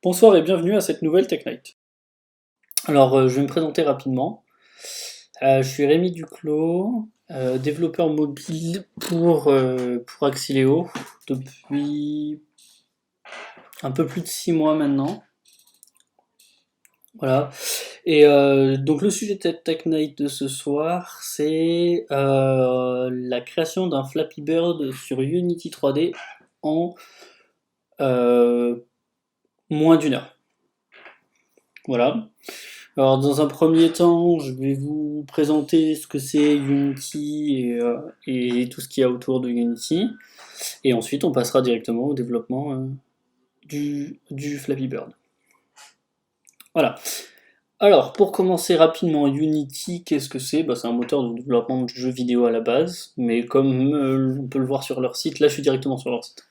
Bonsoir et bienvenue à cette nouvelle Tech Night. Alors, je vais me présenter rapidement. Je suis Rémi Duclos, développeur mobile pour Axileo depuis un peu plus de 6 mois maintenant. Voilà. Et donc le sujet de cette Tech Night de ce soir, c'est la création d'un Flappy Bird sur Unity 3D en euh, moins d'une heure. Voilà. Alors, dans un premier temps, je vais vous présenter ce que c'est Unity et tout ce qu'il y a autour de Unity. Et ensuite, on passera directement au développement du Flappy Bird. Voilà. Alors, pour commencer rapidement, Unity, qu'est-ce que c'est? C'est un moteur de développement de jeux vidéo à la base, mais comme on peut le voir sur leur site, là je suis directement sur leur site.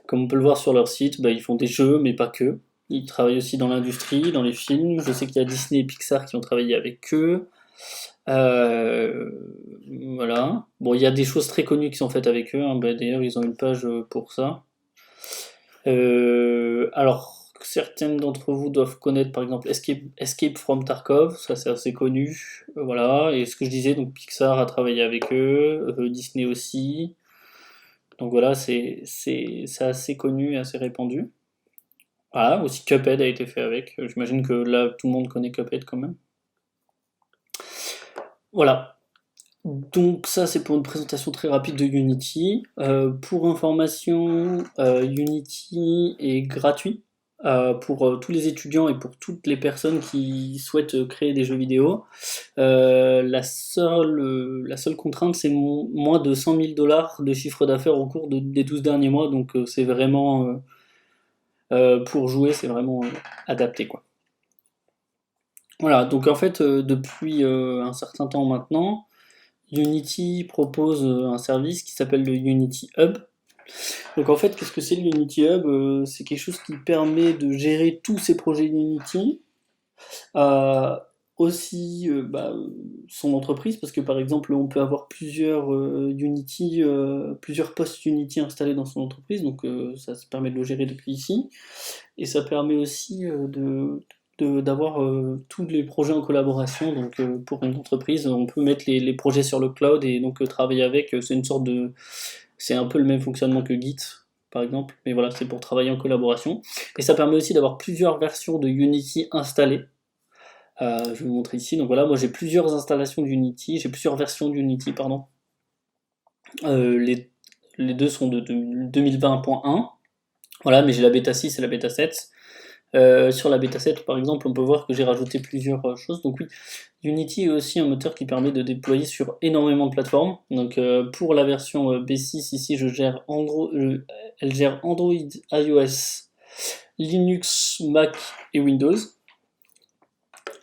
Comme on peut le voir sur leur site, ils font des jeux, mais pas que. Ils travaillent aussi dans l'industrie, dans les films. Je sais qu'il y a Disney et Pixar qui ont travaillé avec eux. Euh, voilà. Bon, il y a des choses très connues qui sont faites avec eux, hein. D'ailleurs, ils ont une page pour ça. Alors, certaines d'entre vous doivent connaître par exemple Escape from Tarkov, ça c'est assez connu. Voilà. Et ce que je disais, donc Pixar a travaillé avec eux, Disney aussi. Donc voilà, c'est assez connu et assez répandu. Voilà, aussi Cuphead a été fait avec. J'imagine que là, tout le monde connaît Cuphead quand même. Voilà. Donc ça, c'est pour une présentation très rapide de Unity. Pour information, Unity est gratuit pour tous les étudiants et pour toutes les personnes qui souhaitent créer des jeux vidéo. La seule contrainte, c'est moins de 100 000 dollars de chiffre d'affaires au cours des 12 derniers mois. Donc c'est vraiment pour jouer, c'est vraiment adapté, quoi. Voilà, donc en fait, depuis un certain temps maintenant, Unity propose un service qui s'appelle le Unity Hub. Donc en fait, qu'est-ce que c'est le Unity Hub? C'est quelque chose qui permet de gérer tous ces projets Unity, euh, aussi son entreprise, parce que par exemple, on peut avoir plusieurs postes Unity installés dans son entreprise, donc ça se permet de le gérer depuis ici. Et ça permet aussi d'avoir tous les projets en collaboration. Donc pour une entreprise, on peut mettre les projets sur le cloud et donc travailler avec. C'est une sorte de, c'est un peu le même fonctionnement que Git, par exemple, mais voilà, c'est pour travailler en collaboration. Et ça permet aussi d'avoir plusieurs versions de Unity installées. Je vais vous montrer ici. Donc voilà, moi j'ai plusieurs installations d'Unity, j'ai plusieurs versions d'Unity, pardon. Les deux sont de 2020.1. Voilà, mais j'ai la bêta 6 et la bêta 7. Sur la bêta 7, par exemple, on peut voir que j'ai rajouté plusieurs choses. Donc oui, Unity est aussi un moteur qui permet de déployer sur énormément de plateformes. Donc pour la version B6, ici, elle gère Android, iOS, Linux, Mac et Windows.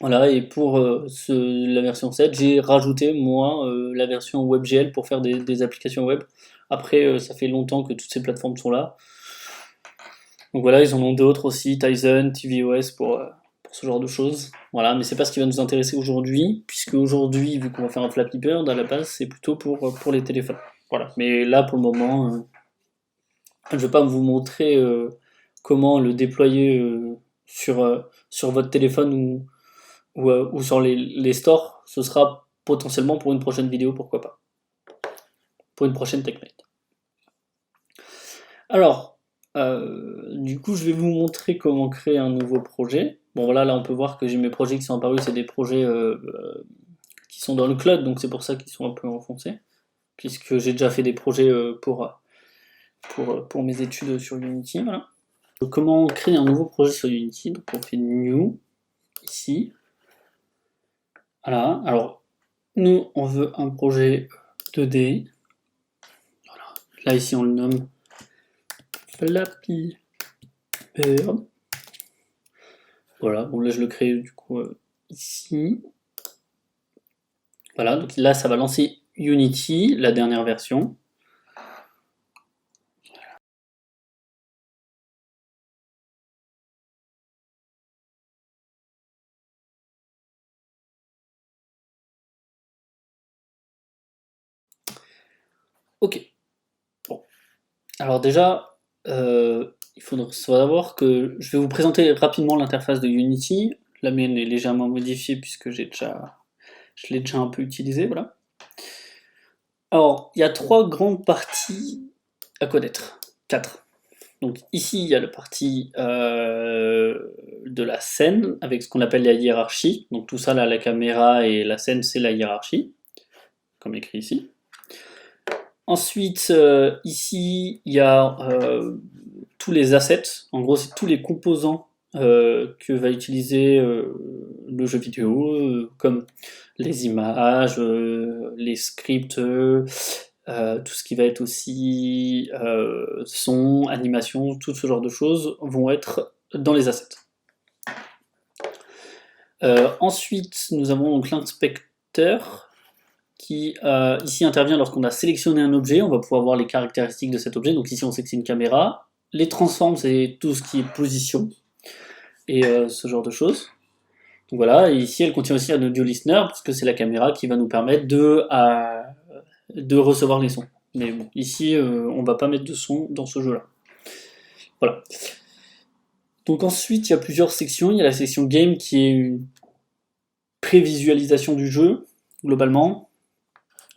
Voilà, et pour la version 7, j'ai rajouté, moi, la version WebGL pour faire des applications web. Après, ça fait longtemps que toutes ces plateformes sont là. Donc voilà, ils en ont d'autres aussi, Tizen, tvOS pour ce genre de choses. Voilà, mais c'est pas ce qui va nous intéresser aujourd'hui, puisque aujourd'hui, vu qu'on va faire un Flappy Bird, à la base, c'est plutôt pour les téléphones. Voilà, mais là, pour le moment, je vais pas vous montrer comment le déployer sur votre téléphone ou sur les stores. Ce sera potentiellement pour une prochaine vidéo, pourquoi pas. Pour une prochaine TechNet. Alors, du coup, je vais vous montrer comment créer un nouveau projet. Bon, voilà, là, on peut voir que j'ai mes projets qui sont apparus, c'est des projets qui sont dans le cloud, donc c'est pour ça qu'ils sont un peu enfoncés, puisque j'ai déjà fait des projets pour mes études sur Unity. Voilà. Donc, comment créer un nouveau projet sur Unity? Donc, on fait New, ici. Voilà, alors, nous, on veut un projet 2D. Voilà. Là, ici, on le nomme Flappy Bird. Voilà, bon là je le crée du coup ici. Voilà, donc là ça va lancer Unity, la dernière version. Ok. Bon. Alors déjà, il faudra savoir que je vais vous présenter rapidement l'interface de Unity. La mienne est légèrement modifiée puisque je l'ai déjà un peu utilisé, voilà. Alors, il y a 3 grandes parties à connaître. 4. Donc ici, il y a la partie de la scène, avec ce qu'on appelle la hiérarchie. Donc tout ça, là, la caméra et la scène, c'est la hiérarchie, comme écrit ici. Ensuite, ici, il y a tous les assets. En gros, c'est tous les composants que va utiliser le jeu vidéo, comme les images, les scripts, tout ce qui va être aussi son, animation, tout ce genre de choses vont être dans les assets. Ensuite, nous avons donc l'inspecteur qui ici intervient lorsqu'on a sélectionné un objet. On va pouvoir voir les caractéristiques de cet objet. Donc ici, on sait que c'est une caméra. Les transforms, c'est tout ce qui est position et ce genre de choses. Donc voilà, et ici, elle contient aussi un audio listener, parce que c'est la caméra qui va nous permettre de recevoir les sons. Mais bon, ici, on va pas mettre de son dans ce jeu-là. Voilà. Donc ensuite, il y a plusieurs sections. Il y a la section game qui est une prévisualisation du jeu, globalement.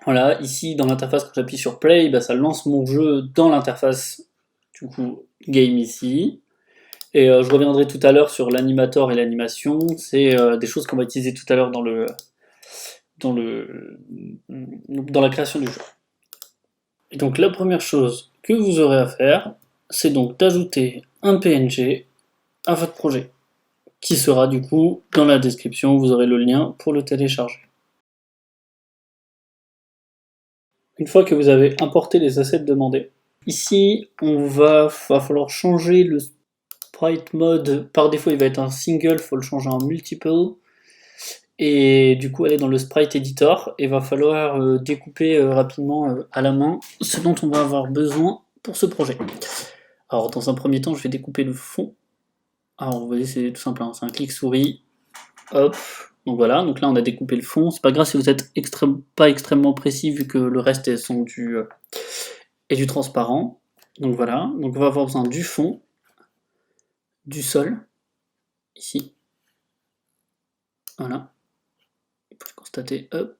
Voilà, ici, dans l'interface, quand j'appuie sur play, bah, ça lance mon jeu dans l'interface, du coup, game ici. Et je reviendrai tout à l'heure sur l'animator et l'animation. C'est des choses qu'on va utiliser tout à l'heure dans la création du jeu. Et donc la première chose que vous aurez à faire, c'est donc d'ajouter un PNG à votre projet, qui sera du coup dans la description, vous aurez le lien pour le télécharger. Une fois que vous avez importé les assets demandés, ici va falloir changer le sprite mode. Par défaut il va être un single, il faut le changer en multiple. Et du coup aller dans le sprite editor et va falloir découper rapidement à la main ce dont on va avoir besoin pour ce projet. Alors dans un premier temps je vais découper le fond. Alors vous voyez c'est tout simple, hein, c'est un clic souris, hop, donc voilà, donc là on a découpé le fond, c'est pas grave si vous êtes pas extrêmement précis vu que le reste sont est du transparent. Donc voilà, donc on va avoir besoin du fond, du sol, ici, voilà, vous pouvez constater, hop,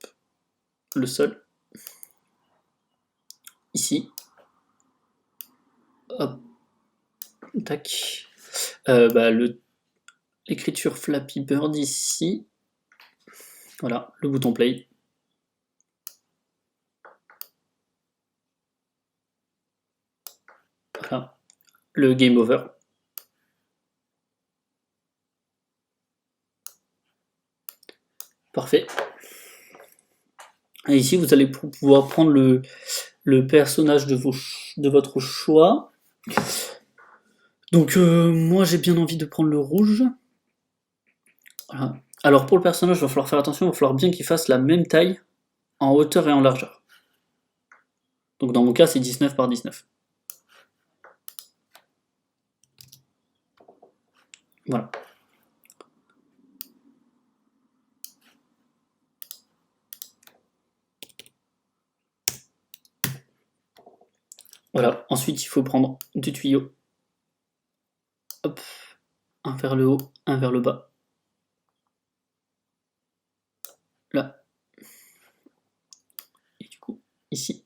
le sol, ici, hop, tac, l'écriture Flappy Bird ici, voilà, le bouton play. Voilà, le game over. Parfait. Et ici, vous allez pouvoir prendre le personnage de votre choix. Donc moi j'ai bien envie de prendre le rouge. Voilà. Alors pour le personnage, il va falloir faire attention, il va falloir bien qu'il fasse la même taille en hauteur et en largeur. Donc dans mon cas c'est 19 par 19. Voilà. Voilà, ensuite il faut prendre deux tuyaux. Hop, un vers le haut, un vers le bas. Là. Et du coup, ici.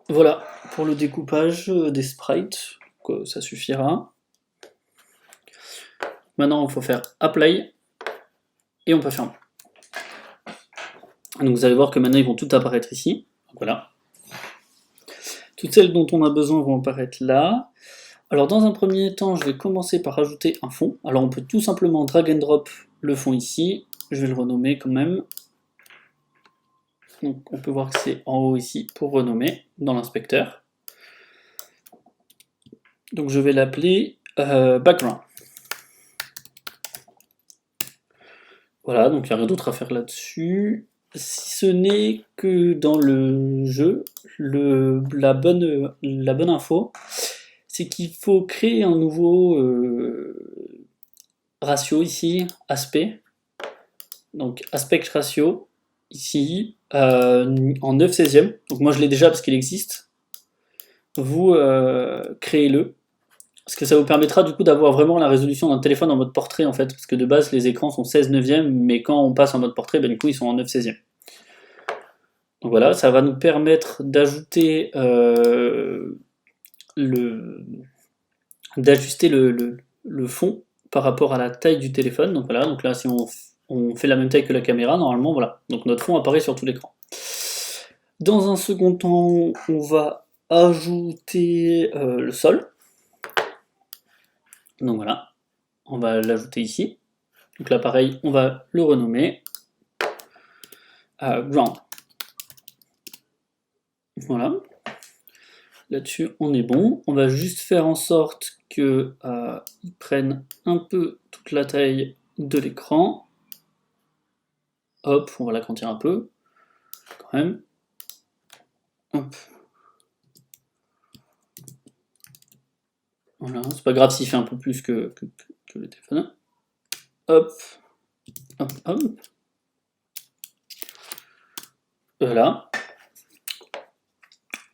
Voilà, pour le découpage des sprites, ça suffira. Maintenant, il faut faire Apply, et on peut fermer. Donc vous allez voir que maintenant ils vont tout apparaître ici. Donc voilà. Toutes celles dont on a besoin vont apparaître là. Alors dans un premier temps, je vais commencer par ajouter un fond. Alors on peut tout simplement drag and drop le fond ici. Je vais le renommer quand même. Donc on peut voir que c'est en haut ici pour renommer dans l'inspecteur. Donc je vais l'appeler background. Voilà, donc il n'y a rien d'autre à faire là-dessus. Si ce n'est que dans le jeu, la bonne info, c'est qu'il faut créer un nouveau ratio ici, aspect. Donc aspect ratio, ici, en 9/16. Donc moi je l'ai déjà parce qu'il existe. Vous créez-le. Parce que ça vous permettra du coup d'avoir vraiment la résolution d'un téléphone en mode portrait en fait. Parce que de base les écrans sont 16/9, mais quand on passe en mode portrait, du coup ils sont en 9/16. Donc voilà, ça va nous permettre d'ajouter d'ajuster le fond par rapport à la taille du téléphone. Donc voilà, donc là si on fait la même taille que la caméra, normalement voilà. Donc notre fond apparaît sur tout l'écran. Dans un second temps, on va ajouter le sol. Donc voilà, on va l'ajouter ici. Donc là pareil, on va le renommer ground. Voilà. Là-dessus, on est bon. On va juste faire en sorte qu'il prenne un peu toute la taille de l'écran. Hop, on va l'agrandir un peu, quand même. Hop. Voilà, c'est pas grave s'il fait un peu plus que le téléphone. Hop, hop, hop. Voilà.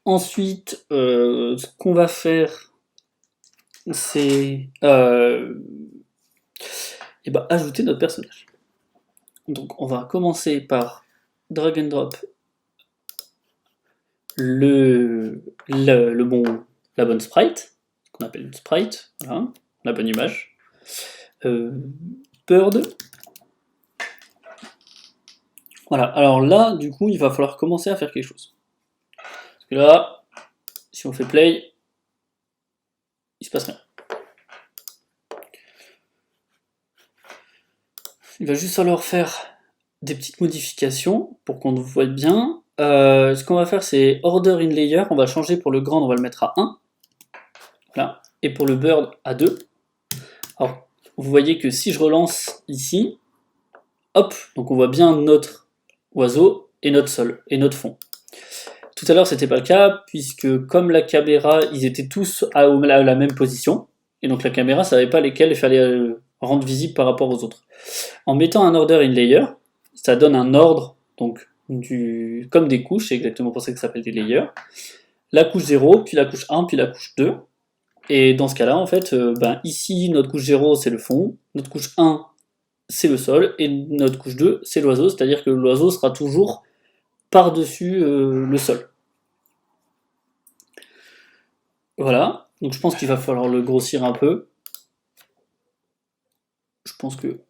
Ensuite, ce qu'on va faire, c'est ajouter notre personnage. Donc on va commencer par drag and drop la bonne sprite, qu'on appelle une sprite, voilà, la bonne image. Bird. Voilà, alors là, du coup, il va falloir commencer à faire quelque chose. Parce que là, si on fait play, il se passe rien. Il va juste falloir faire des petites modifications pour qu'on voit bien. Ce qu'on va faire, c'est order in layer, on va changer pour le grand, on va le mettre à 1. Voilà. Et pour le bird à 2. Alors, vous voyez que si je relance ici, hop, donc on voit bien notre oiseau et notre sol, et notre fond. Tout à l'heure, c'était pas le cas, puisque comme la caméra, ils étaient tous à la même position, et donc la caméra savait pas lesquels il fallait rendre visible par rapport aux autres. En mettant un order in layer, ça donne un ordre, donc comme des couches, c'est exactement pour ça que ça s'appelle des layers. La couche 0, puis la couche 1, puis la couche 2. Et dans ce cas-là, en fait, ici, notre couche 0, c'est le fond, notre couche 1, c'est le sol, et notre couche 2, c'est l'oiseau, c'est-à-dire que l'oiseau sera toujours par-dessus le sol. Voilà, donc je pense qu'il va falloir le grossir un peu. Je pense que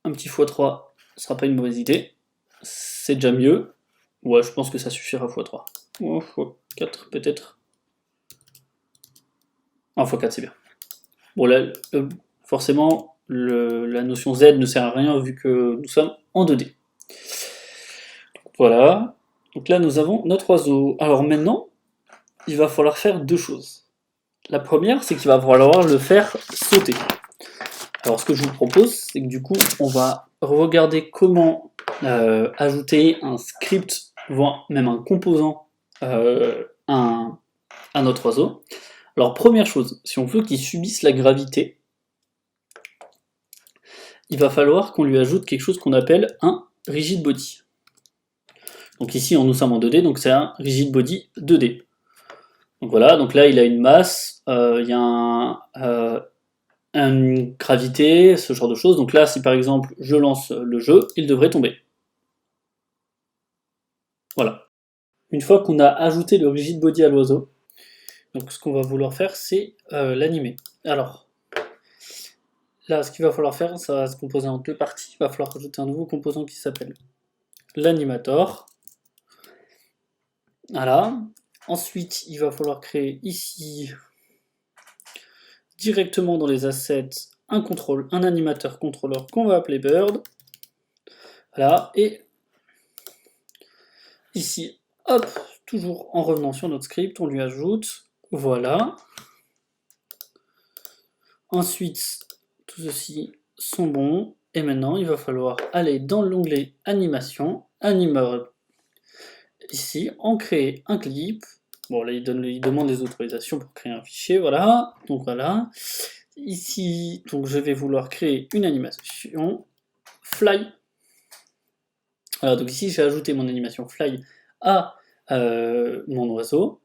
un petit x3 ne sera pas une mauvaise idée. C'est déjà mieux. Ouais, je pense que ça suffira x3. Oh, x4 peut-être. Ah, x4 c'est bien. Bon là, forcément, la notion Z ne sert à rien vu que nous sommes en 2D. Voilà. Donc là, nous avons notre oiseau. Alors maintenant, il va falloir faire deux choses. La première, c'est qu'il va falloir le faire sauter. Alors ce que je vous propose, c'est que du coup, on va regarder comment ajouter un script, voire même un composant à notre oiseau. Alors première chose, si on veut qu'il subisse la gravité, il va falloir qu'on lui ajoute quelque chose qu'on appelle un rigid body. Donc ici, nous sommes en 2D, donc c'est un rigid body 2D. Donc voilà, donc là il a une masse, il y a une gravité, ce genre de choses. Donc là, si par exemple je lance le jeu, il devrait tomber. Voilà. Une fois qu'on a ajouté le rigid body à l'oiseau, donc ce qu'on va vouloir faire, c'est l'animer. Alors, là, ce qu'il va falloir faire, ça va se composer en deux parties. Il va falloir ajouter un nouveau composant qui s'appelle l'animator. Voilà. Ensuite, il va falloir créer ici, directement dans les assets, un animateur contrôleur qu'on va appeler bird. Voilà. Et ici, hop, toujours en revenant sur notre script, on lui ajoute, voilà. Ensuite, tout ceci sont bons. Et maintenant, il va falloir aller dans l'onglet animation, animeur. Ici, en créer un clip. Bon, là, il demande les autorisations pour créer un fichier, voilà. Donc voilà. Ici, donc je vais vouloir créer une animation fly. Voilà, donc ici j'ai ajouté mon animation fly à mon oiseau.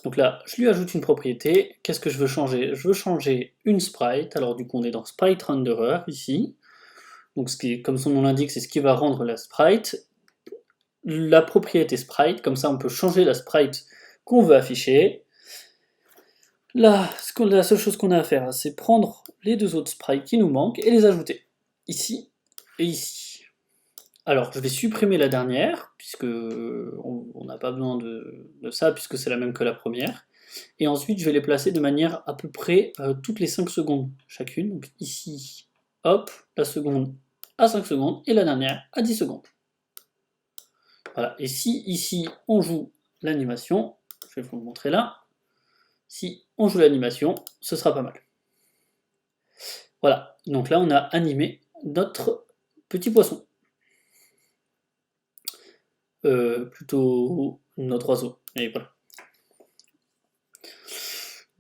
Donc là, je lui ajoute une propriété. Qu'est-ce que je veux changer? Je veux changer une sprite. Alors du coup, on est dans sprite renderer ici. Donc ce qui est, comme son nom l'indique, c'est ce qui va rendre la sprite. La propriété sprite, comme ça on peut changer la sprite qu'on veut afficher. Là, la seule chose qu'on a à faire, c'est prendre les deux autres sprites qui nous manquent et les ajouter. Ici et ici. Alors, je vais supprimer la dernière, puisque on n'a pas besoin de ça, puisque c'est la même que la première. Et ensuite, je vais les placer de manière à peu près toutes les 5 secondes chacune. Donc ici, hop, la seconde à 5 secondes, et la dernière à 10 secondes. Voilà, et si ici, on joue l'animation, je vais vous le montrer là, si on joue l'animation, ce sera pas mal. Voilà, donc là, on a animé notre petit poisson. Plutôt notre oiseau, et voilà.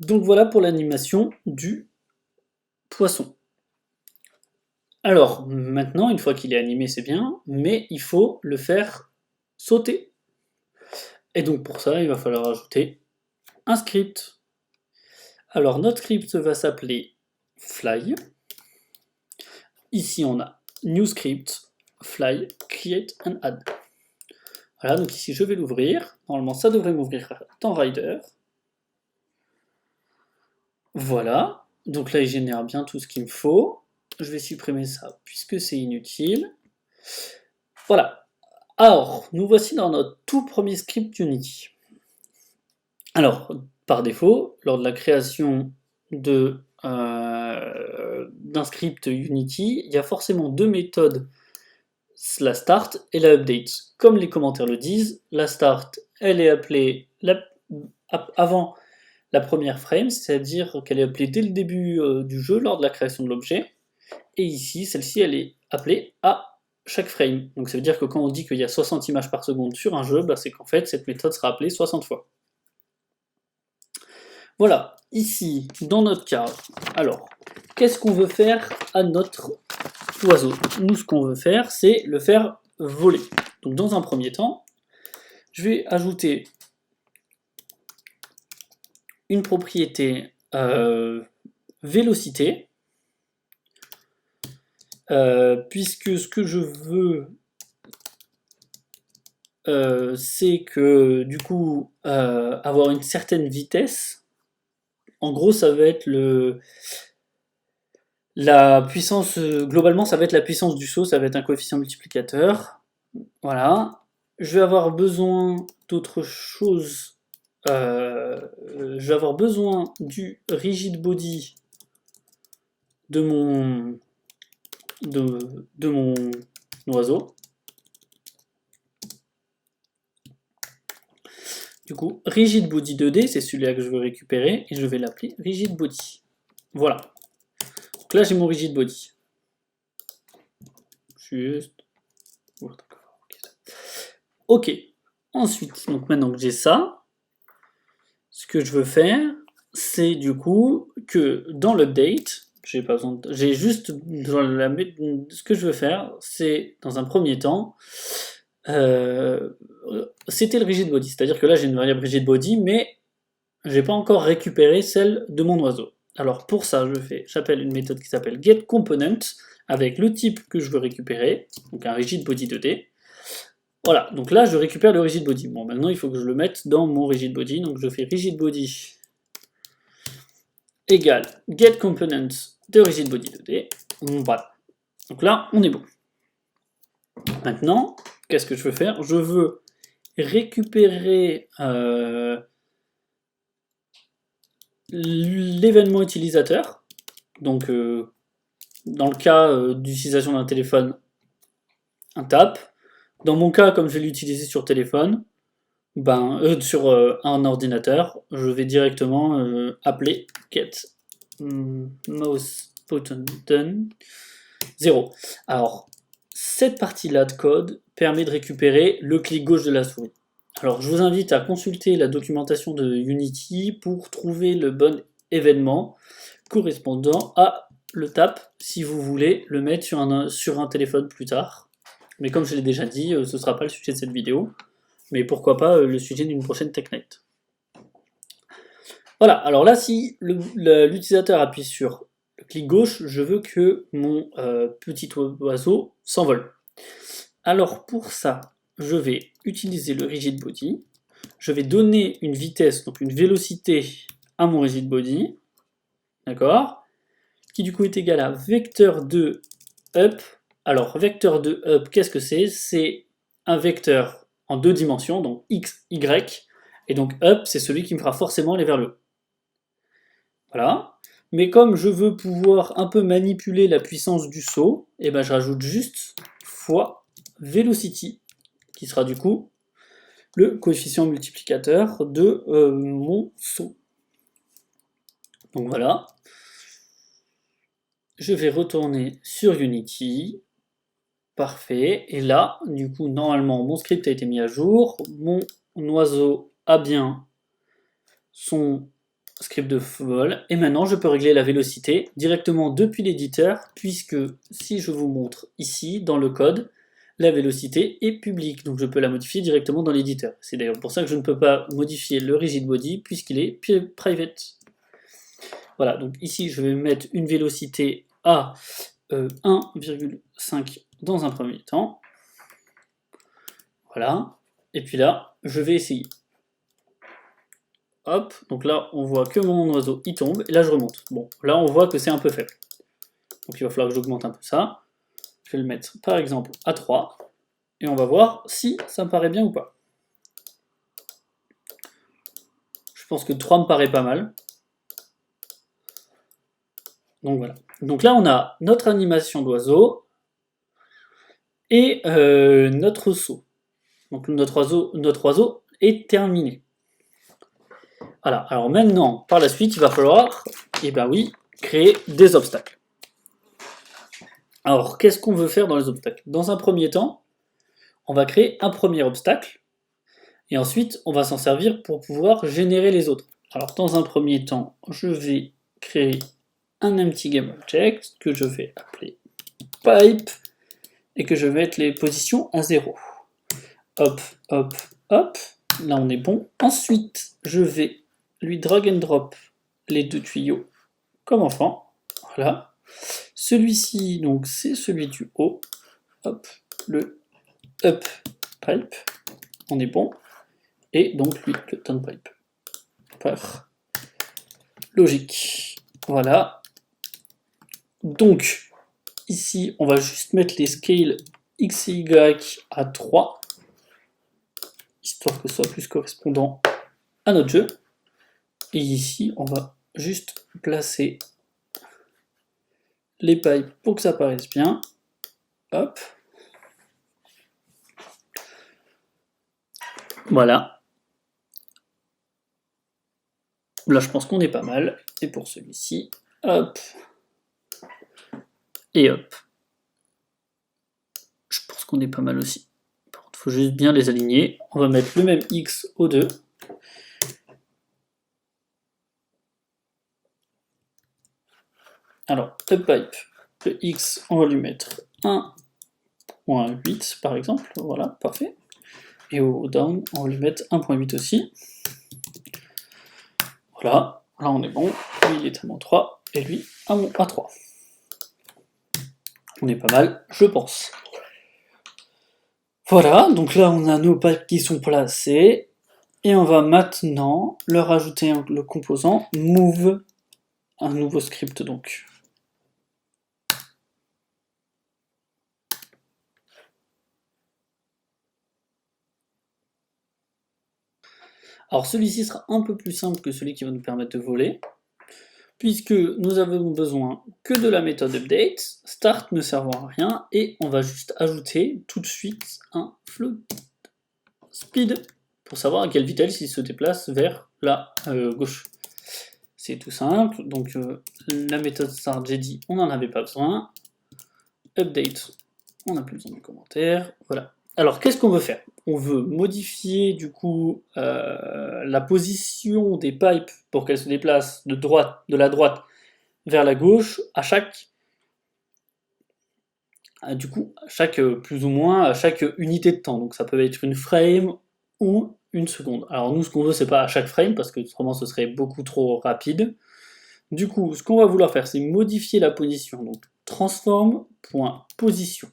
Donc voilà pour l'animation du poisson. Alors, maintenant, une fois qu'il est animé, c'est bien, mais il faut le faire sauter. Et donc pour ça, il va falloir ajouter un script. Alors notre script va s'appeler fly. Ici, on a new script, fly, create and add. Voilà, donc ici, je vais l'ouvrir. Normalement, ça devrait m'ouvrir dans Rider. Voilà, donc là, il génère bien tout ce qu'il me faut. Je vais supprimer ça puisque c'est inutile. Voilà. Alors, nous voici dans notre tout premier script Unity. Alors, par défaut, lors de la création d'un script Unity, il y a forcément deux méthodes, la start et la update. Comme les commentaires le disent, la start, elle est appelée avant la première frame, c'est-à-dire qu'elle est appelée dès le début du jeu, lors de la création de l'objet. Et ici, celle-ci, elle est appelée à chaque frame. Donc ça veut dire que quand on dit qu'il y a 60 images par seconde sur un jeu, bah c'est qu'en fait, cette méthode sera appelée 60 fois. Voilà, ici, dans notre cas, alors, qu'est-ce qu'on veut faire à notre oiseau? Nous, ce qu'on veut faire, c'est le faire voler. Donc dans un premier temps, je vais ajouter une propriété vélocité, puisque ce que je veux, c'est que du coup avoir une certaine vitesse. En gros, ça va être la puissance, globalement, ça va être la puissance du saut, ça va être un coefficient multiplicateur. Voilà. Je vais avoir besoin d'autre chose. Je vais avoir besoin du rigid body de mon oiseau. Du coup, rigid body 2D, c'est celui-là que je veux récupérer, et je vais l'appeler rigid body. Voilà. Donc là, j'ai mon rigid body. Juste. Ok. Ensuite, donc maintenant que j'ai ça, ce que je veux faire, c'est du coup que dans l'update, j'ai pas besoin de, j'ai juste ce que je veux faire, c'est dans un premier temps, c'était le rigid body, c'est-à-dire que là j'ai une variable rigid body, mais j'ai pas encore récupéré celle de mon oiseau. Alors pour ça, j'appelle une méthode qui s'appelle getComponent avec le type que je veux récupérer, donc un rigid body 2D. Voilà, donc là je récupère le rigid body. Bon, maintenant il faut que je le mette dans mon rigid body, donc je fais rigid body égale getComponent de rigid body 2D. Voilà. Donc là, on est bon. Maintenant, qu'est-ce que je veux faire? Je veux récupérer l'événement utilisateur. Donc, dans le cas d'utilisation d'un téléphone, un tap. Dans mon cas, comme je vais l'utiliser sur téléphone, sur un ordinateur, je vais directement appeler get mouse button 0. Alors, cette partie-là de code permet de récupérer le clic gauche de la souris. Alors, je vous invite à consulter la documentation de Unity pour trouver le bon événement correspondant à le tap si vous voulez le mettre sur un téléphone plus tard. Mais comme je l'ai déjà dit, ce sera pas le sujet de cette vidéo, mais pourquoi pas le sujet d'une prochaine Tech Night. Voilà, alors là, si l'utilisateur appuie sur le clic gauche, je veux que mon petit oiseau s'envole. Alors pour ça, je vais utiliser le rigid body, je vais donner une vitesse, donc une vélocité à mon rigid body, d'accord, qui du coup est égal à vecteur de up. Alors vecteur de up, qu'est-ce que c'est? C'est un vecteur en 2 dimensions, donc x, y, et donc up, c'est celui qui me fera forcément aller vers le haut. Voilà. Mais comme je veux pouvoir un peu manipuler la puissance du saut, et ben je rajoute juste fois velocity, qui sera du coup le coefficient multiplicateur de mon saut. Donc voilà. Je vais retourner sur Unity. Parfait. Et là, du coup, normalement, mon script a été mis à jour. Mon oiseau a bien son script de vol. Et maintenant, je peux régler la vélocité directement depuis l'éditeur, puisque si je vous montre ici, dans le code, la vélocité est publique, donc je peux la modifier directement dans l'éditeur. C'est d'ailleurs pour ça que je ne peux pas modifier le rigid body, puisqu'il est private. Voilà, donc ici, je vais mettre une vélocité à 1,5 dans un premier temps. Voilà, et puis là, je vais essayer. Hop, donc là on voit que mon oiseau il tombe, et là je remonte. Bon, là on voit que c'est un peu faible. Donc il va falloir que j'augmente un peu ça. Je vais le mettre par exemple à 3, et on va voir si ça me paraît bien ou pas. Je pense que 3 me paraît pas mal. Donc voilà. Donc là on a notre animation d'oiseau, et notre saut. Donc notre oiseau est terminé. Voilà, alors maintenant, par la suite, il va falloir, eh ben oui, créer des obstacles. Alors, qu'est-ce qu'on veut faire dans les obstacles? Dans un premier temps, on va créer un premier obstacle, et ensuite, on va s'en servir pour pouvoir générer les autres. Alors, dans un premier temps, je vais créer un empty game object, que je vais appeler pipe, et que je vais mettre les positions à 0. Hop, hop, hop, là on est bon. Ensuite, je vais lui drag and drop les 2 tuyaux comme enfant. Voilà. Celui-ci, donc, c'est celui du haut. Hop, le up pipe. On est bon. Et donc, lui, le down pipe. Par logique. Voilà. Donc, ici, on va juste mettre les scales x et y à 3, histoire que ce soit plus correspondant à notre jeu. Et ici, on va juste placer les pipes pour que ça paraisse bien. Hop. Voilà. Là, je pense qu'on est pas mal. Et pour celui-ci, hop. Et hop. Je pense qu'on est pas mal aussi. Par contre, il faut juste bien les aligner. On va mettre le même X aux deux. Alors, up pipe, le X, on va lui mettre 1.8 par exemple. Voilà, parfait. Et au down, on va lui mettre 1.8 aussi. Voilà, là on est bon. Lui, il est à -3, et lui, à -3. On est pas mal, je pense. Voilà, donc là on a nos pipes qui sont placés. Et on va maintenant leur ajouter le composant move, un nouveau script donc. Alors celui-ci sera un peu plus simple que celui qui va nous permettre de voler, puisque nous avons besoin que de la méthode update, start ne servant à rien, et on va juste ajouter tout de suite un float speed pour savoir à quelle vitesse il se déplace vers la gauche. C'est tout simple, donc la méthode start, j'ai dit, on n'en avait pas besoin. Update, on n'a plus besoin de commentaires, voilà. Alors qu'est-ce qu'on veut faire? On veut modifier du coup la position des pipes pour qu'elles se déplacent de la droite vers la gauche à chaque du coup, plus ou moins à chaque unité de temps. Donc ça peut être une frame ou une seconde. Alors nous, ce qu'on veut, c'est pas à chaque frame, parce que autrement ce serait beaucoup trop rapide. Du coup, ce qu'on va vouloir faire, c'est modifier la position. Donc transform.position.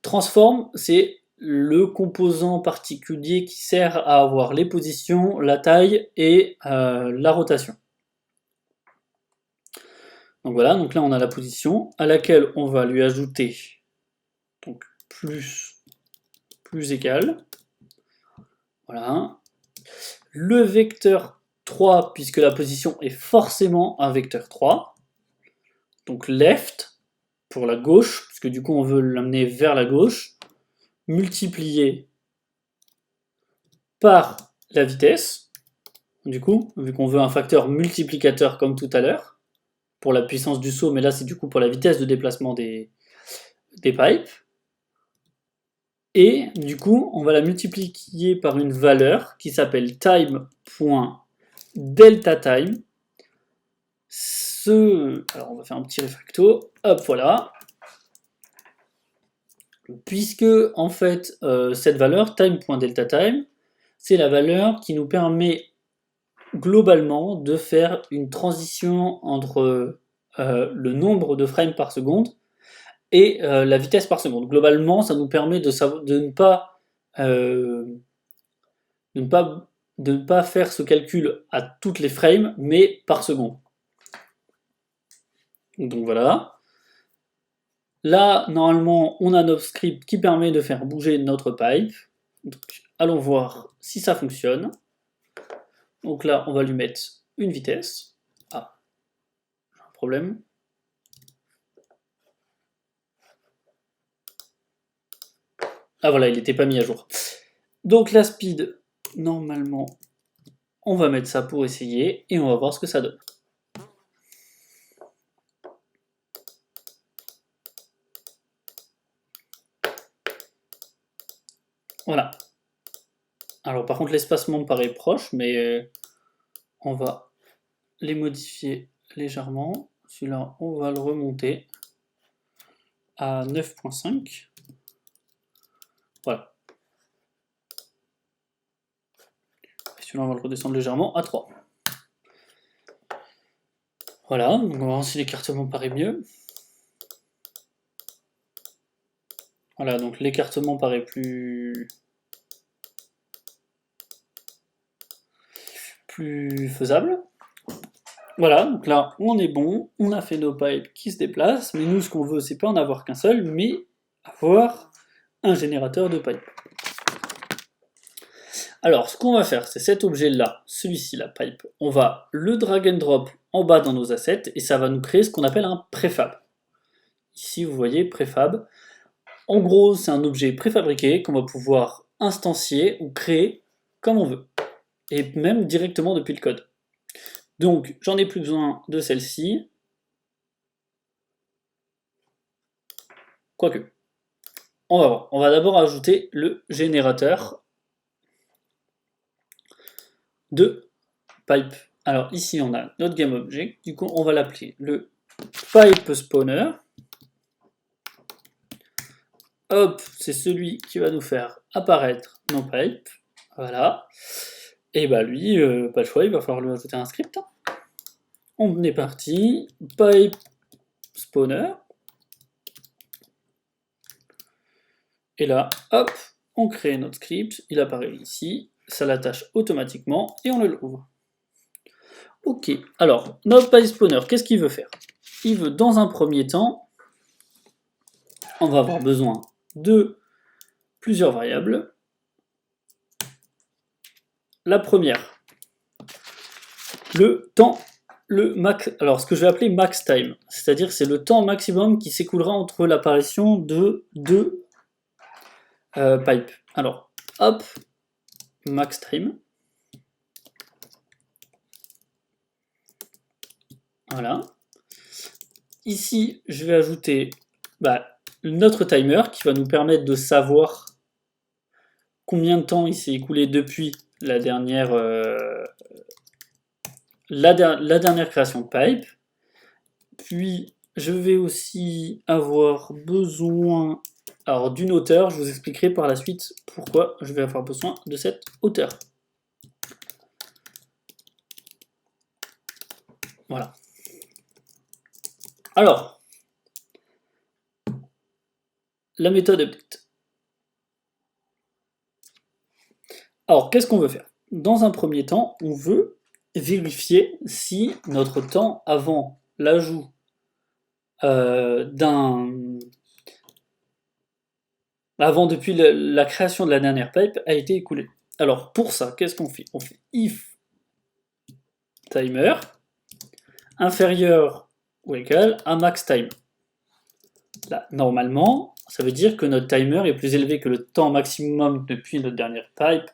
Transform, c'est le composant particulier qui sert à avoir les positions, la taille et la rotation. Donc voilà, donc là on a la position à laquelle on va lui ajouter donc plus égal. Voilà. Le vecteur 3, puisque la position est forcément un vecteur 3. Donc left pour la gauche, puisque du coup on veut l'amener vers la gauche, multiplié par la vitesse. Du coup, vu qu'on veut un facteur multiplicateur comme tout à l'heure, pour la puissance du saut, mais là c'est du coup pour la vitesse de déplacement des pipes. Et du coup, on va la multiplier par une valeur qui s'appelle time.deltaTime. Alors on va faire un petit refacto, hop voilà. Puisque en fait cette valeur time.deltaTime, c'est la valeur qui nous permet globalement de faire une transition entre le nombre de frames par seconde et la vitesse par seconde. Globalement, ça nous permet de ne pas faire ce calcul à toutes les frames, mais par seconde. Donc voilà. Là, normalement, on a notre script qui permet de faire bouger notre pipe. Donc, allons voir si ça fonctionne. Donc là, on va lui mettre une vitesse. Ah, j'ai un problème. Ah voilà, il n'était pas mis à jour. Donc la speed, normalement, on va mettre ça pour essayer et on va voir ce que ça donne. Voilà. Alors par contre l'espacement me paraît proche, mais on va les modifier légèrement. Celui-là, on va le remonter à 9.5. Voilà. Celui-là, on va le redescendre légèrement à 3. Voilà, donc on va voir si l'écartement paraît mieux. Voilà, donc l'écartement paraît plus faisable. Voilà, donc là, on est bon, on a fait nos pipes qui se déplacent, mais nous, ce qu'on veut, c'est pas en avoir qu'un seul, mais avoir un générateur de pipe. Alors, ce qu'on va faire, c'est cet objet-là, celui-ci, la pipe, on va le drag and drop en bas dans nos assets, et ça va nous créer ce qu'on appelle un préfab. Ici, vous voyez, préfab. En gros, c'est un objet préfabriqué qu'on va pouvoir instancier ou créer comme on veut, et même directement depuis le code. Donc, j'en ai plus besoin de celle-ci. Quoique. On va voir. On va d'abord ajouter le générateur de pipe. Alors ici, on a notre GameObject. Du coup, on va l'appeler le pipe spawner. Hop, c'est celui qui va nous faire apparaître nos pipes. Voilà. Et bah lui, pas le choix, il va falloir lui ajouter un script. On est parti. Pipe spawner. Et là, hop, on crée notre script, il apparaît ici, ça l'attache automatiquement et on le ouvre. Ok, alors, notre pipe spawner, qu'est-ce qu'il veut faire? Il veut, dans un premier temps, on va avoir besoin de plusieurs variables. La première, le temps, alors ce que je vais appeler max time, c'est-à-dire c'est le temps maximum qui s'écoulera entre l'apparition de deux pipes. Alors, hop, max time. Voilà. Ici, je vais ajouter notre timer qui va nous permettre de savoir combien de temps il s'est écoulé depuis la dernière création de pipe. Puis je vais aussi avoir besoin d'une hauteur. Je vous expliquerai par la suite pourquoi je vais avoir besoin de cette hauteur. Voilà. Alors, la méthode update. Alors, qu'est-ce qu'on veut faire? Dans un premier temps, on veut vérifier si notre temps avant l'ajout depuis la création de la dernière pipe a été écoulé. Alors, pour ça, qu'est-ce qu'on fait? On fait if timer inférieur ou égal à max time. Là, normalement, ça veut dire que notre timer est plus élevé que le temps maximum depuis notre dernière pipe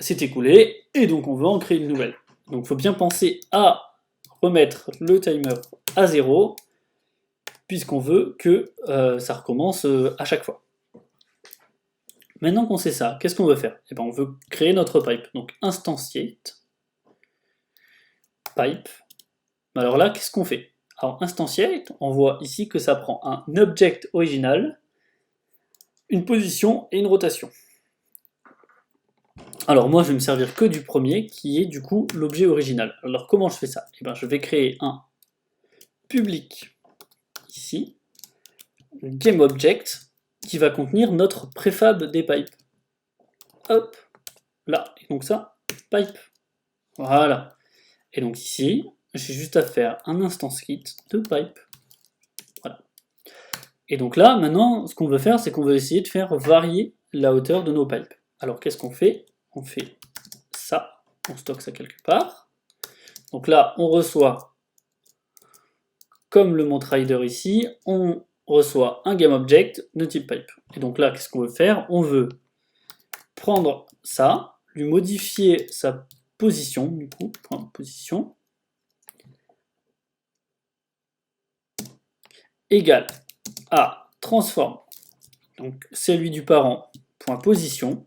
s'est écoulé, et donc on veut en créer une nouvelle. Donc il faut bien penser à remettre le timer à 0, puisqu'on veut que ça recommence à chaque fois. Maintenant qu'on sait ça, qu'est-ce qu'on veut faire? Eh bien, on veut créer notre pipe. Donc instantiate pipe. Alors là, qu'est-ce qu'on fait? Alors instantiate, on voit ici que ça prend un object original, une position et une rotation. Alors moi je vais me servir que du premier qui est du coup l'objet original. Alors comment je fais ça? Eh bien je vais créer un public ici, GameObject, qui va contenir notre préfab des pipes. Hop, là, et donc ça, pipe. Voilà. Et donc ici, j'ai juste à faire un instance kit de pipe. Voilà. Et donc là, maintenant, ce qu'on veut faire, c'est qu'on veut essayer de faire varier la hauteur de nos pipes. Alors qu'est-ce qu'on fait? On fait ça, on stocke ça quelque part. Donc là, on reçoit, comme le montre rider ici, on reçoit un GameObject de type pipe. Et donc là, qu'est-ce qu'on veut faire? On veut prendre ça, lui modifier sa position, du coup, point position, égale à transform, donc celui du parent, point position,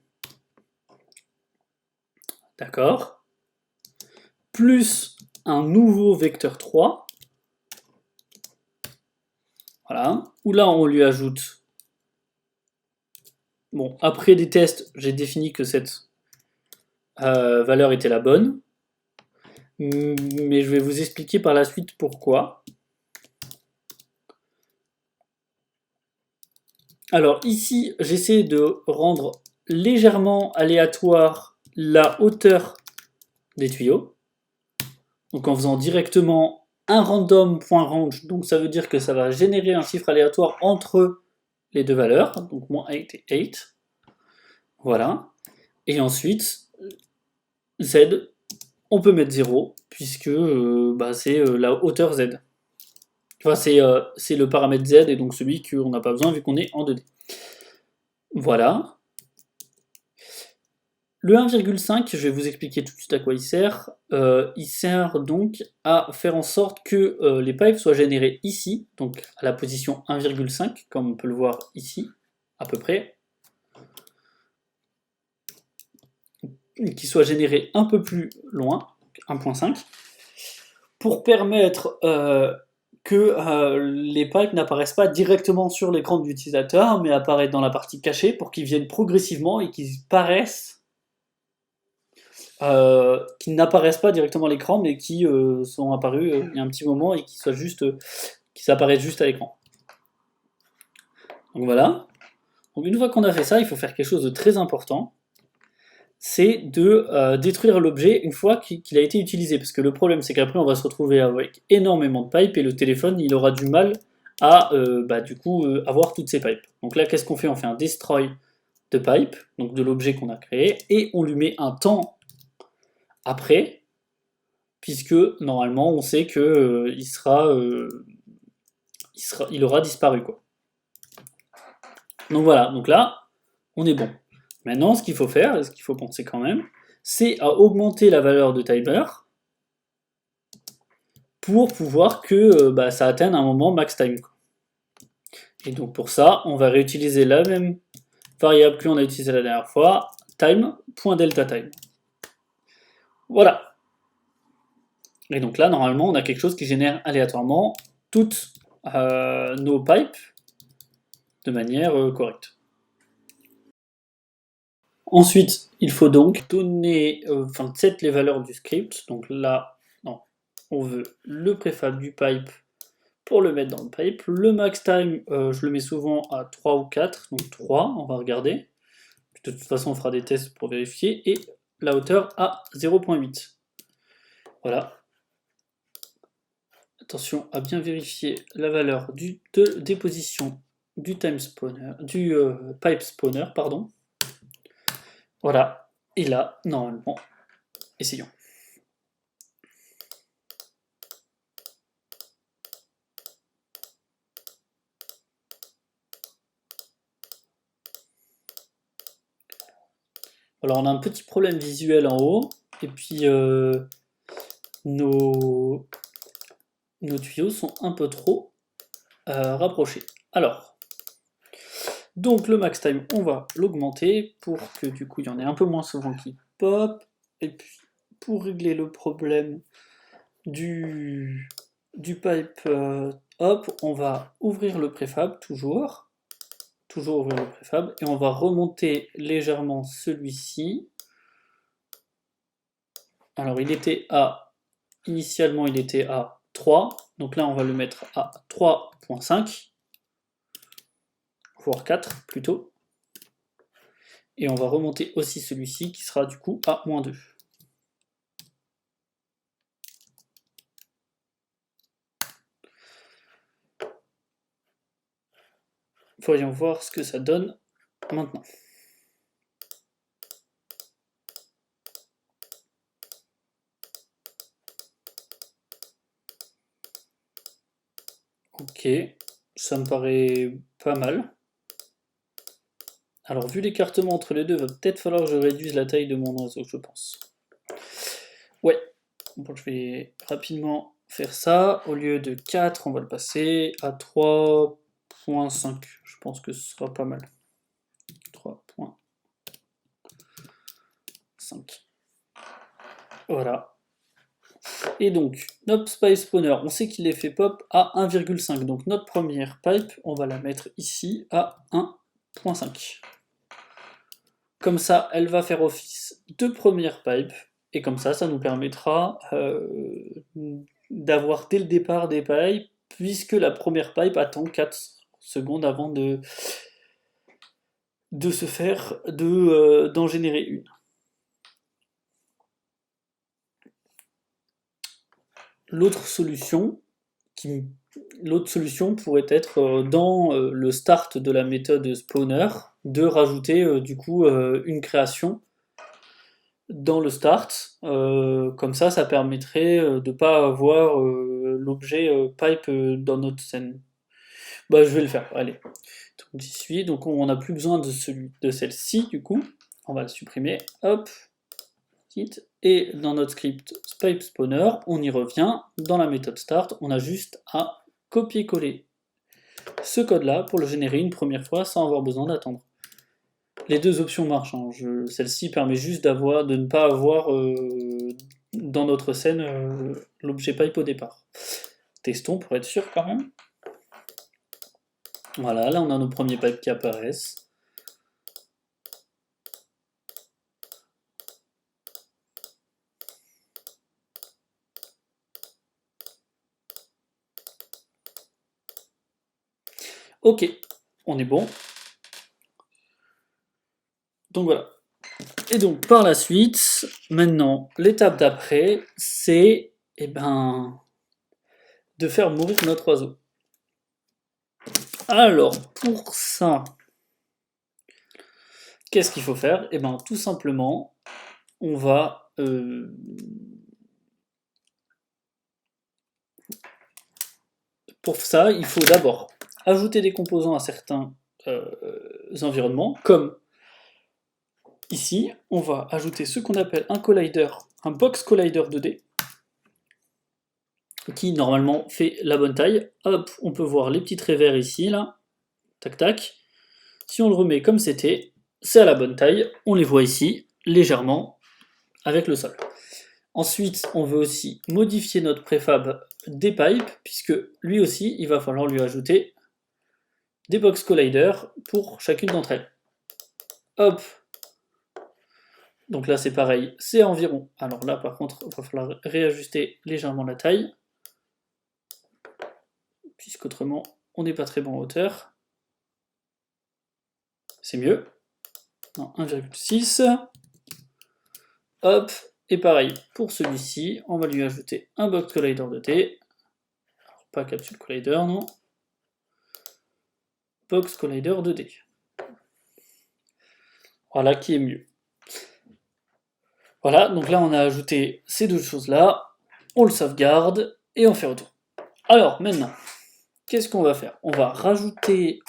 d'accord, plus un nouveau vecteur 3, voilà, où là on lui ajoute, bon, après des tests, j'ai défini que cette valeur était la bonne, mais je vais vous expliquer par la suite pourquoi. Alors ici, j'essaie de rendre légèrement aléatoire la hauteur des tuyaux. Donc en faisant directement un random.range, donc ça veut dire que ça va générer un chiffre aléatoire entre les deux valeurs, donc moins 8 et 8. Voilà. Et ensuite, Z, on peut mettre 0, puisque c'est la hauteur Z. Enfin, c'est le paramètre Z, et donc celui qu'on n'a pas besoin vu qu'on est en 2D. Voilà. Le 1,5, je vais vous expliquer tout de suite à quoi il sert. Il sert donc à faire en sorte que les pipes soient générées ici, donc à la position 1,5, comme on peut le voir ici, à peu près. Qui soient générées un peu plus loin, 1,5, pour permettre que les pipes n'apparaissent pas directement sur l'écran de l'utilisateur, mais apparaissent dans la partie cachée pour qu'ils viennent progressivement et qu'ils paraissent qui n'apparaissent pas directement à l'écran, mais qui sont apparus il y a un petit moment et qui s'apparaissent juste à l'écran. Donc voilà. Donc une fois qu'on a fait ça, il faut faire quelque chose de très important, c'est de détruire l'objet une fois qu'il a été utilisé, parce que le problème c'est qu'après on va se retrouver avec énormément de pipes et le téléphone il aura du mal à avoir toutes ces pipes. Donc là qu'est-ce qu'on fait? On fait un destroy de pipe, donc de l'objet qu'on a créé, et on lui met un temps après, puisque normalement on sait que il aura disparu quoi. Donc voilà, donc là on est bon. Maintenant ce qu'il faut faire, et ce qu'il faut penser quand même, c'est à augmenter la valeur de timer pour pouvoir que ça atteigne un moment max time quoi. Et donc pour ça on va réutiliser la même variable que l'on a utilisée la dernière fois, time.deltaTime. Voilà. Et donc là, normalement, on a quelque chose qui génère aléatoirement toutes nos pipes de manière correcte. Ensuite, il faut donc donner, set les valeurs du script. Donc là, non, on veut le préfab du pipe pour le mettre dans le pipe. Le max time, je le mets souvent à 3 ou 4, donc 3, on va regarder. De toute façon, on fera des tests pour vérifier. Et la hauteur à 0.8. Voilà. Attention à bien vérifier la valeur de déposition du time spawner, du pipe spawner, pardon. Voilà. Et là, normalement, essayons. Alors on a un petit problème visuel en haut, et puis nos tuyaux sont un peu trop rapprochés. Alors, donc le max time, on va l'augmenter pour que du coup il y en ait un peu moins souvent qui pop, et puis pour régler le problème du pipe hop, on va ouvrir le préfab toujours ouvrir le préfab, et on va remonter légèrement celui-ci. Alors initialement il était à 3, donc là on va le mettre à 3.5, voire 4 plutôt. Et on va remonter aussi celui-ci qui sera du coup à -2. Voyons voir ce que ça donne maintenant. Ok, ça me paraît pas mal. Alors vu l'écartement entre les deux, va peut-être falloir que je réduise la taille de mon oiseau, je pense. Ouais, bon, je vais rapidement faire ça. Au lieu de 4, on va le passer à 3.5. Je pense que ce sera pas mal. 3.5. Voilà. Et donc, notre pipe spawner, on sait qu'il est fait pop à 1,5. Donc notre première pipe, on va la mettre ici à 1.5. Comme ça, elle va faire office de première pipe. Et comme ça nous permettra d'avoir dès le départ des pipes, puisque la première pipe attend 4 secondes avant de se faire, d'en générer une. L'autre solution pourrait être dans le start de la méthode spawner, de rajouter du coup une création dans le start, comme ça permettrait de ne pas avoir l'objet pipe dans notre scène. Bah je vais le faire, allez. Donc j'y suis, donc on n'a plus besoin de celle-ci du coup, on va la supprimer, hop, et dans notre script pipe spawner, on y revient, dans la méthode start, on a juste à copier-coller ce code-là pour le générer une première fois sans avoir besoin d'attendre. Les deux options marchent, hein. Celle-ci permet juste de ne pas avoir dans notre scène l'objet pipe au départ. Testons pour être sûr quand même. Voilà, là on a nos premiers pipes qui apparaissent. Ok, on est bon. Donc voilà. Et donc par la suite, maintenant, l'étape d'après, c'est de faire mourir notre oiseau. Alors, pour ça, qu'est-ce qu'il faut faire? Eh bien, tout simplement, on va... pour ça, il faut d'abord ajouter des composants à certains environnements, comme ici, on va ajouter ce qu'on appelle un collider, un box collider 2D, qui normalement fait la bonne taille. Hop, on peut voir les petits traits verts ici, là, tac tac. Si on le remet comme c'était, c'est à la bonne taille, on les voit ici, légèrement, avec le sol. Ensuite, on veut aussi modifier notre préfab des pipes, puisque lui aussi, il va falloir lui ajouter des box colliders pour chacune d'entre elles. Hop. Donc là, c'est pareil, c'est environ. Alors là, par contre, il va falloir réajuster légèrement la taille, puisqu'autrement, on n'est pas très bon en hauteur. C'est mieux. Non, 1,6. Hop. Et pareil, pour celui-ci, on va lui ajouter un box collider de T. Alors, pas capsule collider, non. Box collider de D. Voilà qui est mieux. Voilà, donc là on a ajouté ces deux choses-là, on le sauvegarde et on fait retour. Alors maintenant, qu'est-ce qu'on va faire? On va rajouter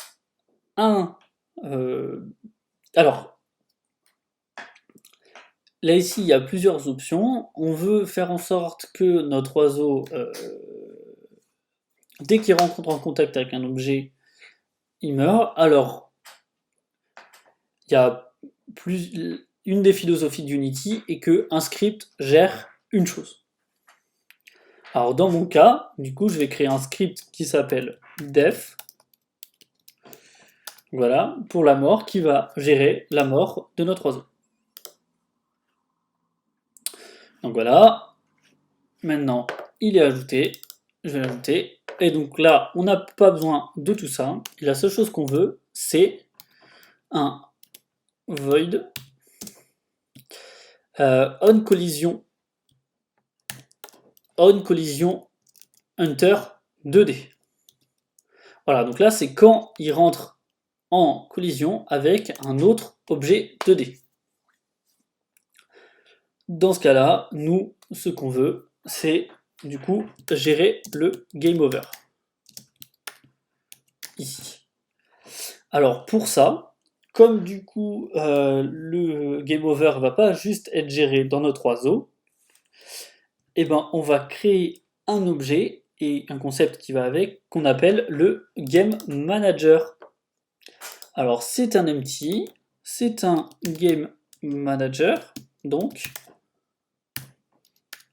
un... alors, là ici il y a plusieurs options. On veut faire en sorte que notre oiseau, dès qu'il rencontre en contact avec un objet, il meurt. Alors, il y a une des philosophies d'Unity est que un script gère une chose. Alors dans mon cas, du coup, je vais créer un script qui s'appelle def, voilà, pour la mort, qui va gérer la mort de notre oiseau. Donc voilà, maintenant il est ajouté, je vais l'ajouter, et donc là, on n'a pas besoin de tout ça, et la seule chose qu'on veut, c'est un void on collision hunter 2D. Voilà, donc là, c'est quand il rentre en collision avec un autre objet 2D. Dans ce cas-là, nous, ce qu'on veut, c'est du coup gérer le game over. Ici. Alors pour ça, comme du coup le game over va pas juste être géré dans notre oiseau, et ben on va créer un objet et un concept qui va avec qu'on appelle le game manager. Alors c'est un empty, c'est un game manager, donc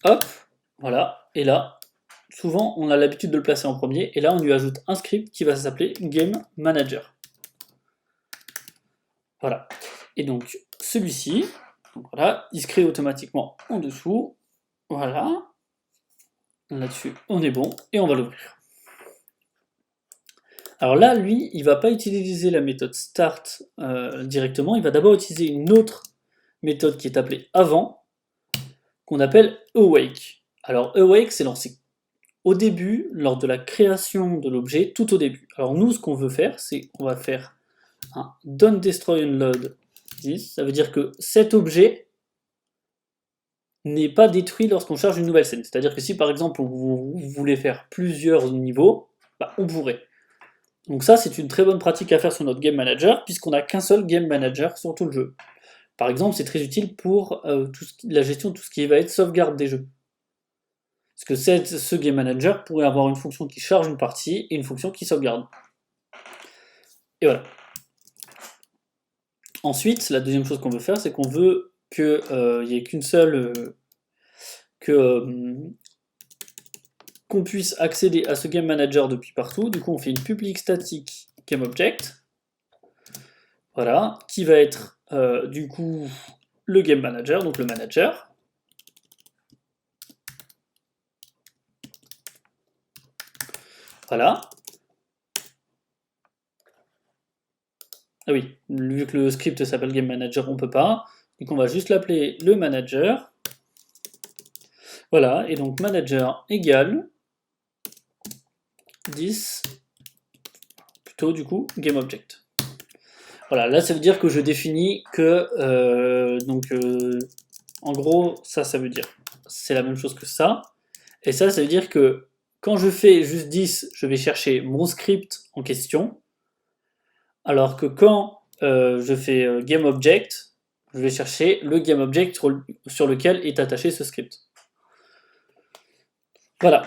hop, voilà, et là, souvent on a l'habitude de le placer en premier, et là on lui ajoute un script qui va s'appeler game manager. Voilà, et donc celui-ci, voilà, il se crée automatiquement en dessous, voilà, là-dessus on est bon, et on va l'ouvrir. Alors là, lui, il va pas utiliser la méthode start directement, il va d'abord utiliser une autre méthode qui est appelée avant, qu'on appelle awake. Alors awake, c'est lancé au début, lors de la création de l'objet, tout au début. Alors nous, ce qu'on veut faire, c'est qu'on va faire un don't destroy unload 10, ça veut dire que cet objet n'est pas détruit lorsqu'on charge une nouvelle scène. C'est-à-dire que si par exemple vous voulez faire plusieurs niveaux, bah, on pourrait. Donc ça, c'est une très bonne pratique à faire sur notre Game Manager, puisqu'on n'a qu'un seul Game Manager sur tout le jeu. Par exemple, c'est très utile pour la gestion de tout ce qui va être sauvegarde des jeux. Parce que ce Game Manager pourrait avoir une fonction qui charge une partie et une fonction qui sauvegarde. Et voilà. Ensuite, la deuxième chose qu'on veut faire, c'est qu'on veut qu'il n'y ait qu'une seule... qu'on puisse accéder à ce Game Manager depuis partout. Du coup, on fait une public static GameObject. Voilà, qui va être du coup le Game Manager, donc le manager. Voilà. Ah oui, vu que le script s'appelle Game Manager, on peut pas. Donc on va juste l'appeler le manager. Voilà, et donc manager égale 10, plutôt du coup GameObject. Voilà, là ça veut dire que je définis que, en gros, ça veut dire, c'est la même chose que ça. Et ça veut dire que quand je fais juste 10, je vais chercher mon script en question. Alors que quand je fais GameObject, je vais chercher le GameObject sur lequel est attaché ce script. Voilà.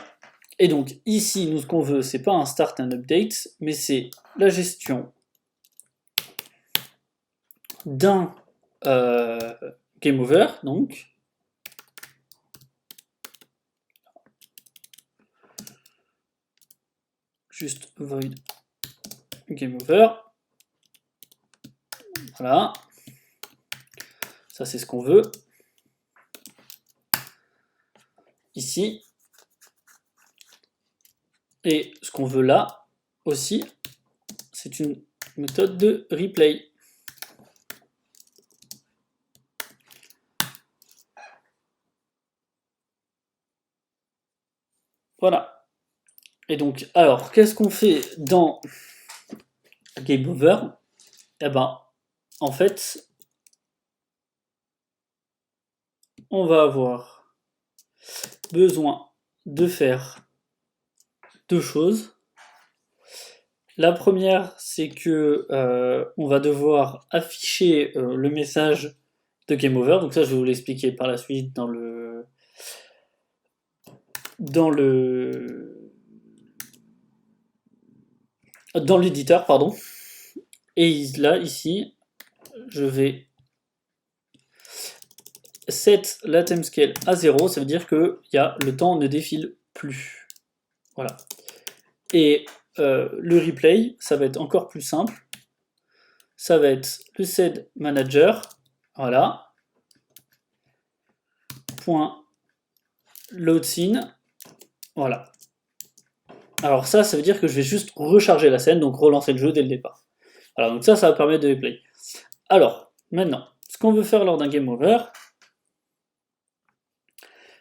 Et donc ici, nous ce qu'on veut, c'est pas un start and update, mais c'est la gestion d'un game over, donc juste void game over. Voilà. Ça, c'est ce qu'on veut. Ici. Et ce qu'on veut là aussi, c'est une méthode de replay. Voilà. Et donc, alors, qu'est-ce qu'on fait dans Game Over? Eh ben, en fait, on va avoir besoin de faire deux choses. La première, c'est que on va devoir afficher le message de Game Over. Donc ça, je vais vous l'expliquer par la suite dans l'éditeur, pardon. Et là, ici, je vais set la timescale à 0, ça veut dire que le temps ne défile plus. Voilà. Et le replay, ça va être encore plus simple. Ça va être le set manager, voilà, point load scene, voilà. Alors ça veut dire que je vais juste recharger la scène, donc relancer le jeu dès le départ. Voilà, donc ça va permettre de replay. Alors, maintenant, ce qu'on veut faire lors d'un game over,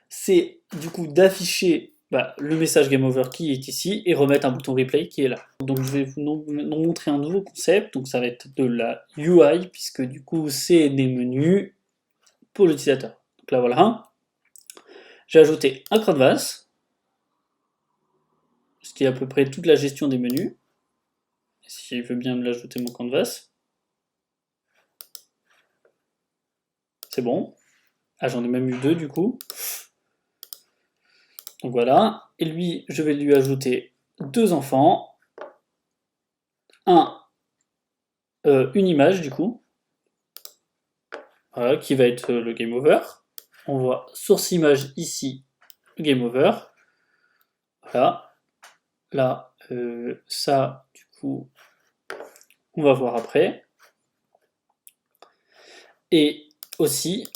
c'est du coup d'afficher le message game over qui est ici et remettre un bouton replay qui est là. Donc je vais vous montrer un nouveau concept, donc ça va être de la UI, puisque du coup c'est des menus pour l'utilisateur. Donc là voilà, j'ai ajouté un canvas, ce qui est à peu près toute la gestion des menus. Si je veux bien me l'ajouter mon canvas. C'est bon. Ah, j'en ai même eu deux du coup. Donc voilà. Et lui, je vais lui ajouter deux enfants. Une image du coup. Voilà, qui va être le game over. On voit source image ici, game over. Voilà. Là, ça, du coup, on va voir après. Et aussi,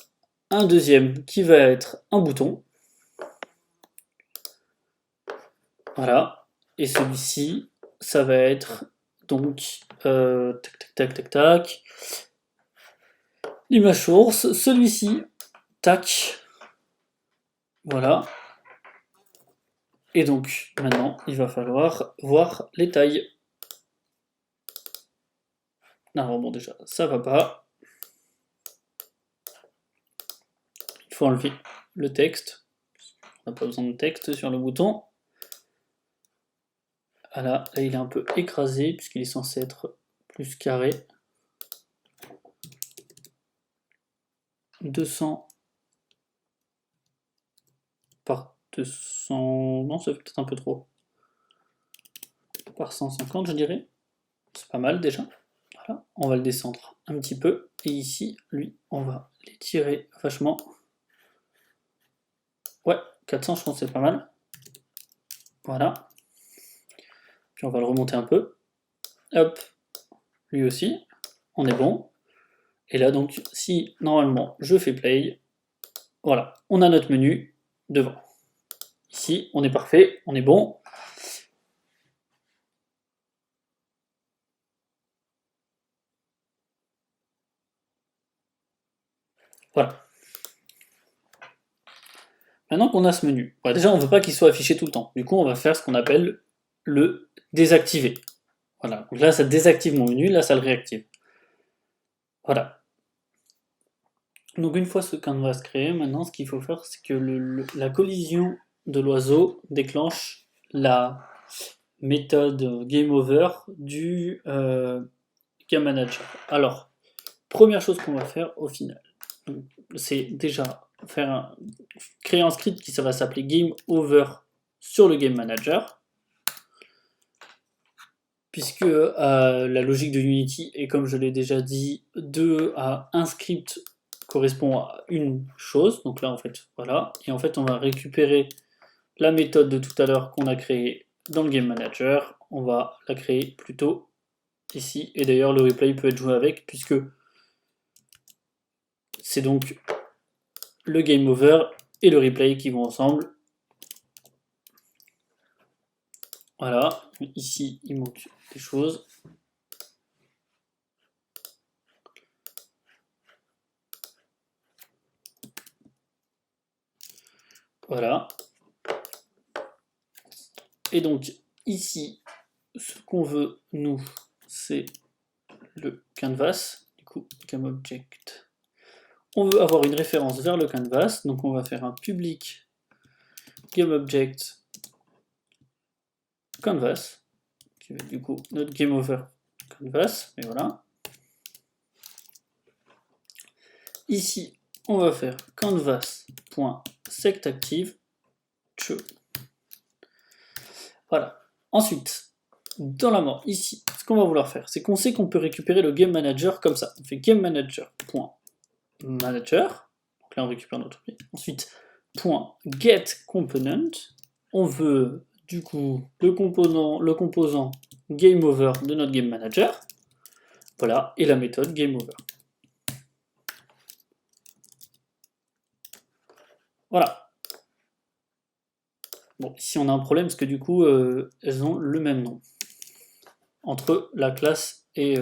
un deuxième qui va être un bouton. Voilà. Et celui-ci, ça va être donc tac. L'image source, celui-ci, tac. Voilà. Et donc maintenant, il va falloir voir les tailles. Non, bon déjà, ça va pas. Il faut enlever le texte. On n'a pas besoin de texte sur le bouton. Voilà, là il est un peu écrasé puisqu'il est censé être plus carré. 200 par 200... Non, ça fait peut-être un peu trop. Par 150, je dirais. C'est pas mal déjà. Voilà, on va le descendre un petit peu. Et ici, lui, on va l'étirer vachement. Ouais, 400, je pense que c'est pas mal. Voilà. Puis on va le remonter un peu. Hop, lui aussi. On est bon. Et là, donc, si normalement je fais play, voilà, on a notre menu devant. Ici, on est parfait, on est bon. Voilà. Maintenant qu'on a ce menu, déjà on ne veut pas qu'il soit affiché tout le temps. Du coup, on va faire ce qu'on appelle le désactiver. Voilà. Donc là, ça désactive mon menu, là, ça le réactive. Voilà. Donc une fois ce canvas créé, maintenant ce qu'il faut faire, c'est que la collision de l'oiseau déclenche la méthode GameOver du Game Manager. Alors, première chose qu'on va faire au final, c'est déjà créer un script qui ça va s'appeler GameOver sur le Game Manager, puisque la logique de Unity est, comme je l'ai déjà dit, 2 à 1 script correspond à une chose, donc là en fait voilà, et en fait on va récupérer la méthode de tout à l'heure qu'on a créée dans le Game Manager, on va la créer plutôt ici, et d'ailleurs le replay peut être joué avec, puisque c'est donc le Game Over et le replay qui vont ensemble. Voilà, ici il manque des choses. Voilà. Et donc ici, ce qu'on veut, nous, c'est le canvas, du coup, GameObject. On veut avoir une référence vers le canvas, donc on va faire un public GameObject canvas, qui va être du coup notre GameOver canvas, et voilà. Ici, on va faire canvas.sectActive true. Voilà. Ensuite, dans la mort, ici, ce qu'on va vouloir faire, c'est qu'on sait qu'on peut récupérer le Game Manager comme ça. On fait GameManager.manager, donc là on récupère notre objet. Ensuite, .getComponent, on veut du coup le composant GameOver de notre Game Manager, voilà, et la méthode GameOver. Voilà. Bon, ici on a un problème parce que du coup, elles ont le même nom entre la classe et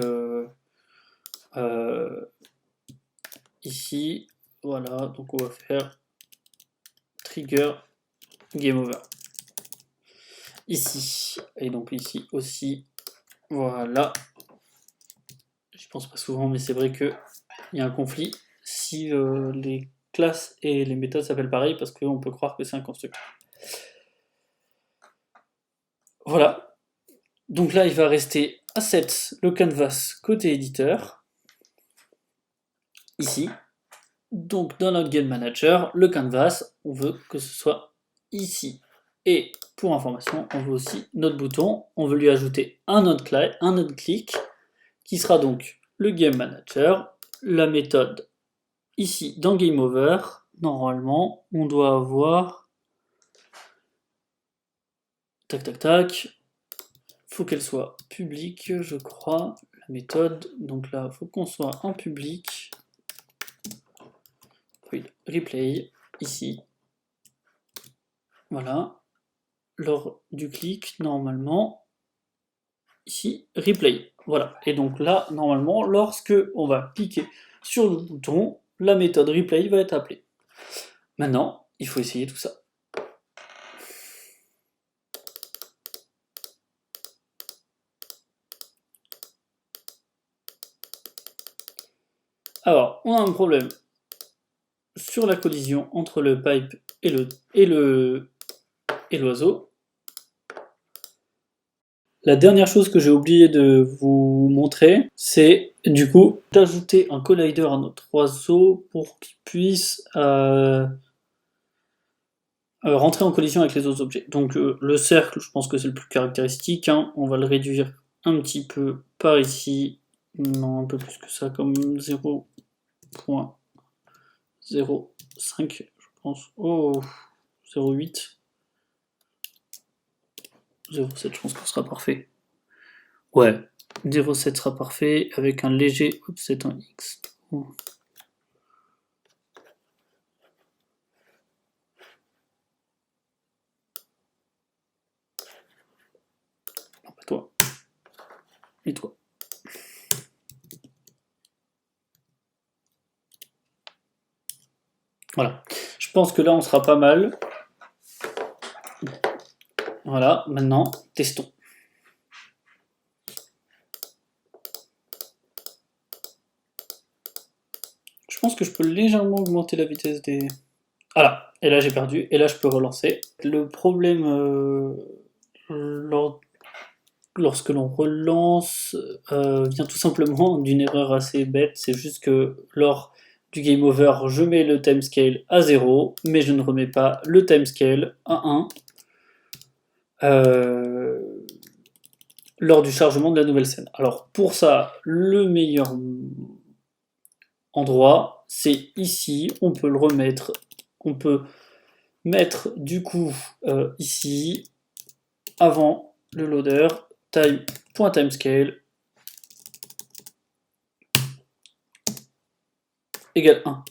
ici, voilà, donc on va faire trigger game over. Ici, et donc ici aussi, voilà. Je pense pas souvent, mais c'est vrai qu'il y a un conflit si les classes et les méthodes s'appellent pareil, parce qu'on peut croire que c'est un constructeur. Voilà. Donc là, il va rester asset, le canvas côté éditeur, ici. Donc dans notre Game Manager, le canvas, on veut que ce soit ici. Et pour information, on veut aussi notre bouton, on veut lui ajouter un autre clic, qui sera donc le Game Manager, la méthode ici dans Game Over. Normalement, on doit avoir tac tac tac, faut qu'elle soit publique, je crois, la méthode. Donc là, faut qu'on soit en public. Replay ici. Voilà. Lors du clic, normalement, ici, replay. Voilà. Et donc là, normalement, lorsque on va cliquer sur le bouton, la méthode replay va être appelée. Maintenant, il faut essayer tout ça. Alors, on a un problème sur la collision entre le pipe et l'oiseau. La dernière chose que j'ai oublié de vous montrer, c'est du coup d'ajouter un collider à notre oiseau pour qu'il puisse rentrer en collision avec les autres objets. Donc le cercle, je pense que c'est le plus caractéristique, hein. On va le réduire un petit peu par ici, non un peu plus que ça, comme 0.05, je pense. Oh, 0.8. 0.7, je pense que ce sera parfait. Ouais, 0.7 sera parfait avec un léger offset en X. Oh. Non, pas toi. Et toi. Voilà. Je pense que là, on sera pas mal. Voilà, maintenant, testons. Je pense que je peux légèrement augmenter la vitesse des... Voilà, et là j'ai perdu, et là je peux relancer. Le problème, lorsque l'on relance, vient tout simplement d'une erreur assez bête, c'est juste que lors du game over, je mets le timescale à 0, mais je ne remets pas le timescale à 1. Lors du chargement de la nouvelle scène. Alors pour ça, le meilleur endroit, c'est ici, on peut le remettre, on peut mettre du coup ici, avant le loader, time.timescale égale 1.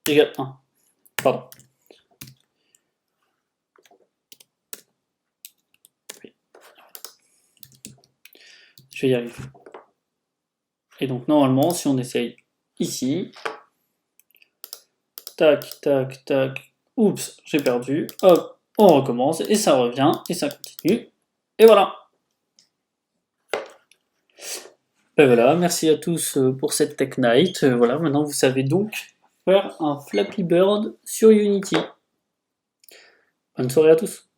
Égale 1. Pardon. Je vais y arriver. Et donc normalement, si on essaye ici, tac, tac, tac, oups, j'ai perdu, hop, on recommence, et ça revient, et ça continue, et voilà. Ben voilà, merci à tous pour cette Tech Night. Voilà, maintenant vous savez donc faire un Flappy Bird sur Unity. Bonne soirée à tous.